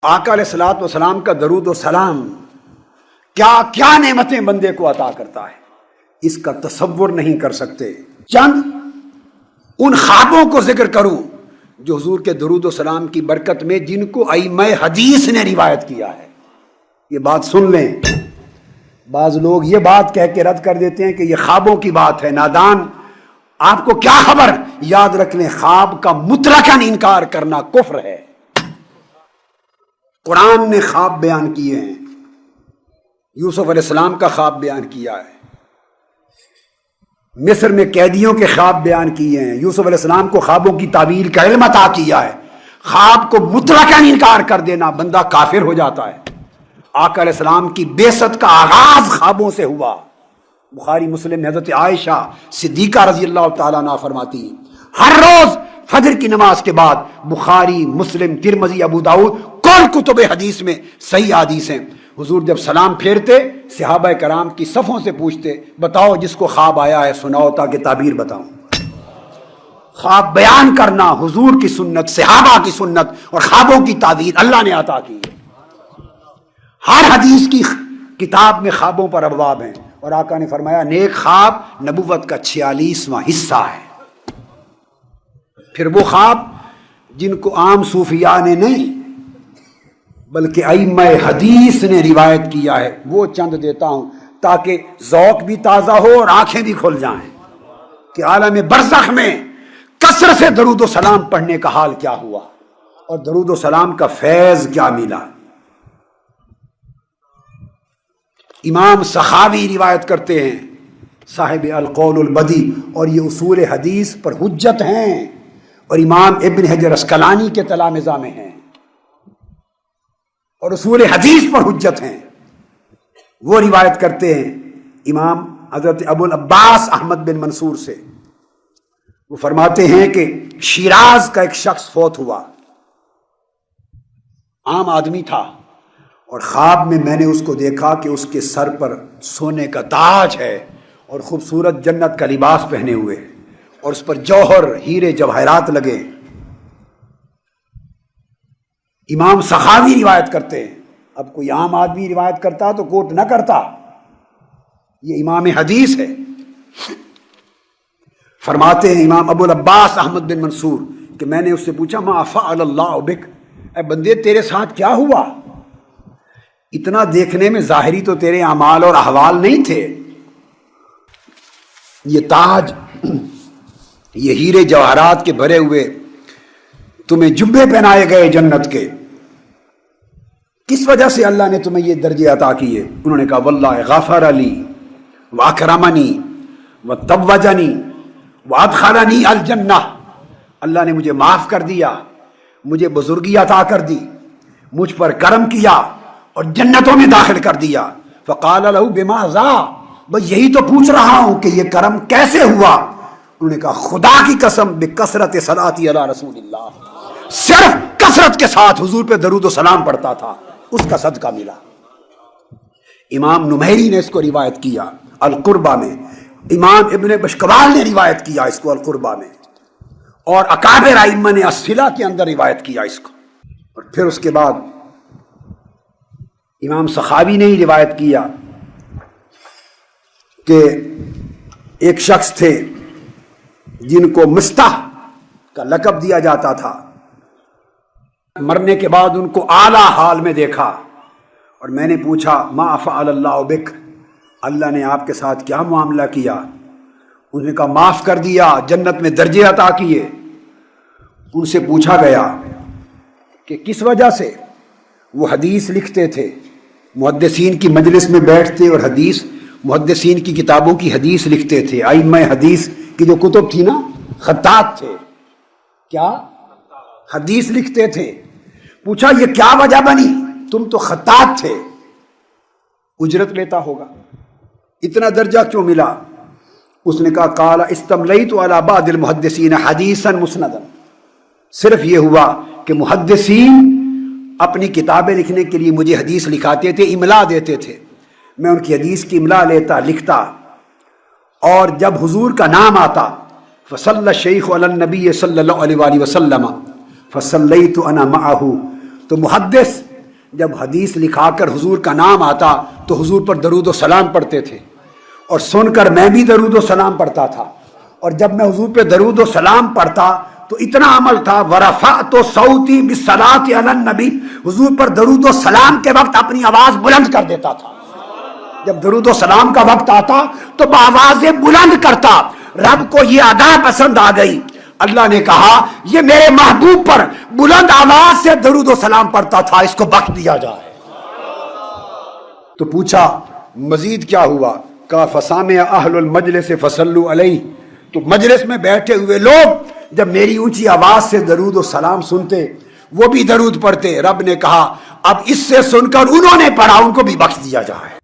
آقا علیہ الصلوۃ والسلام کا درود و سلام کیا کیا نعمتیں بندے کو عطا کرتا ہے، اس کا تصور نہیں کر سکتے۔ چند ان خوابوں کو ذکر کروں جو حضور کے درود و سلام کی برکت میں جن کو ائمہ حدیث نے روایت کیا ہے۔ یہ بات سن لیں، بعض لوگ یہ بات کہہ کے رد کر دیتے ہیں کہ یہ خوابوں کی بات ہے، نادان آپ کو کیا خبر۔ یاد رکھ لیں، خواب کا مطلقاً انکار کرنا کفر ہے۔ قرآن نے خواب بیان کیے ہیں، یوسف علیہ السلام کا خواب بیان کیا ہے، مصر میں قیدیوں کے خواب بیان کیے ہیں، یوسف علیہ السلام کو خوابوں کی تعبیر کا علم عطا کیا ہے۔ خواب کو مطلقاً انکار کر دینا بندہ کافر ہو جاتا ہے۔ آقا علیہ السلام کی بعثت کا آغاز خوابوں سے ہوا۔ بخاری مسلم میں حضرت عائشہ صدیقہ رضی اللہ تعالیٰ عنہا فرماتی ہیں، ہر روز فجر کی نماز کے بعد بخاری، مسلم، ترمذی، ابو داؤد کل کتب حدیث میں صحیح حدیث ہیں، حضور جب سلام پھیرتے صحابہ کرام کی صفوں سے پوچھتے، بتاؤ جس کو خواب آیا ہے سناؤ تاکہ تعبیر بتاؤں۔ خواب بیان کرنا حضور کی سنت، صحابہ کی سنت اور خوابوں کی تعبیر اللہ نے عطا کی ہے۔ ہر حدیث کی کتاب میں خوابوں پر ابواب ہیں، اور آقا نے فرمایا نیک خواب نبوت کا 46واں حصہ ہے۔ پھر وہ خواب جن کو عام صوفیاء نے نہیں بلکہ ائمہ حدیث نے روایت کیا ہے وہ چند دیتا ہوں تاکہ ذوق بھی تازہ ہو اور آنکھیں بھی کھل جائیں کہ عالم برزخ میں کثرت سے درود و سلام پڑھنے کا حال کیا ہوا اور درود و سلام کا فیض کیا ملا۔ امام سخاوی روایت کرتے ہیں، صاحب القول البدی، اور یہ اصول حدیث پر حجت ہیں اور امام ابن حجر اسقلانی کے تلامذہ میں ہیں اور اصول حدیث پر حجت ہیں۔ وہ روایت کرتے ہیں امام حضرت ابو العباس احمد بن منصور سے، وہ فرماتے ہیں کہ شیراز کا ایک شخص فوت ہوا، عام آدمی تھا، اور خواب میں نے اس کو دیکھا کہ اس کے سر پر سونے کا تاج ہے اور خوبصورت جنت کا لباس پہنے ہوئے اور اس پر جوہر ہیرے جواہرات لگے۔ امام سخاوی روایت کرتے ہیں، اب کوئی عام آدمی روایت کرتا تو کوٹ نہ کرتا، یہ امام حدیث ہے۔ فرماتے ہیں امام ابو العباس احمد بن منصور کہ میں نے اس سے پوچھا ما فعل اللہ بک، اے بندے تیرے ساتھ کیا ہوا؟ اتنا دیکھنے میں ظاہری تو تیرے اعمال اور احوال نہیں تھے، یہ تاج، یہ ہیرے جواہرات کے بھرے ہوئے تمہیں جبے پہنائے گئے جنت کے، کس وجہ سے اللہ نے تمہیں یہ درجے عطا کیے؟ انہوں نے کہا واللہ غفر لی واکرمنی وتوجنی وادخلنی الجنہ، اللہ نے مجھے معاف کر دیا، مجھے بزرگی عطا کر دی، مجھ پر کرم کیا اور جنتوں میں داخل کر دیا۔ فقال له بما ذا، بس یہی تو پوچھ رہا ہوں کہ یہ کرم کیسے ہوا؟ انہوں نے کہا خدا کی قسم بکثرت صلاتی علی رسول اللہ، صرف کثرت کے ساتھ حضور پہ درود و سلام پڑھتا تھا، اس کا صدقہ ملا۔ امام نمیری نے اس کو روایت کیا القربہ میں، امام ابن بشکوال نے روایت کیا اس کو القربہ میں، اور اکابر ائمہ نے الصلہ کے اندر روایت کیا اس کو۔ اور پھر اس کے بعد امام سخاوی نے ہی روایت کیا کہ ایک شخص تھے جن کو مستح کا لقب دیا جاتا تھا، مرنے کے بعد ان کو اعلیٰ حال میں دیکھا اور میں نے پوچھا ما فعل اللہ بک، اللہ نے آپ کے ساتھ کیا معاملہ کیا؟ انہوں نے کہا معاف کر دیا، جنت میں درجے عطا کیے۔ ان سے پوچھا گیا کہ کس وجہ سے؟ وہ حدیث لکھتے تھے، محدثین کی مجلس میں بیٹھتے اور حدیث، محدثین کی کتابوں کی حدیث لکھتے تھے، ائمہ حدیث کی جو کتب تھی نا، خطاط تھے، کیا حدیث لکھتے تھے۔ پوچھا یہ کیا وجہ بنی؟ تم تو خطاط تھے، اجرت لیتا ہوگا، اتنا درجہ کیوں ملا؟ اس نے کہا قال استملیت علی بعض المحدثین حدیثا مسندا، صرف یہ ہوا کہ محدثین اپنی کتابیں لکھنے کے لیے مجھے حدیث لکھاتے تھے، املا دیتے تھے، میں ان کی حدیث کی املا لیتا، لکھتا، اور جب حضور کا نام آتا فصلی الشیخ علی النبی صلی اللہ علیہ وسلم فصلیت انا معہ، تو محدث جب حدیث لکھا کر حضور کا نام آتا تو حضور پر درود و سلام پڑھتے تھے، اور سن کر میں بھی درود و سلام پڑھتا تھا، اور جب میں حضور پہ درود و سلام پڑھتا تو اتنا عمل تھا، ورفعت صوتی بالصلاۃ علی النبی، حضور پر درود و سلام کے وقت اپنی آواز بلند کر دیتا تھا۔ جب درود و سلام کا وقت آتا تو بآواز بلند کرتا۔ رب کو یہ ادا پسند آ گئی، اللہ نے کہا یہ میرے محبوب پر بلند آواز سے درود و سلام پڑھتا تھا، اس کو بخش دیا جائے۔ تو پوچھا مزید کیا ہوا؟ کہا فسامع اہل المجلس فصلوا علیہ، تو مجلس میں بیٹھے ہوئے لوگ جب میری اونچی آواز سے درود و سلام سنتے وہ بھی درود پڑھتے۔ رب نے کہا اب اس سے سن کر انہوں نے پڑھا، ان کو بھی بخش دیا جائے۔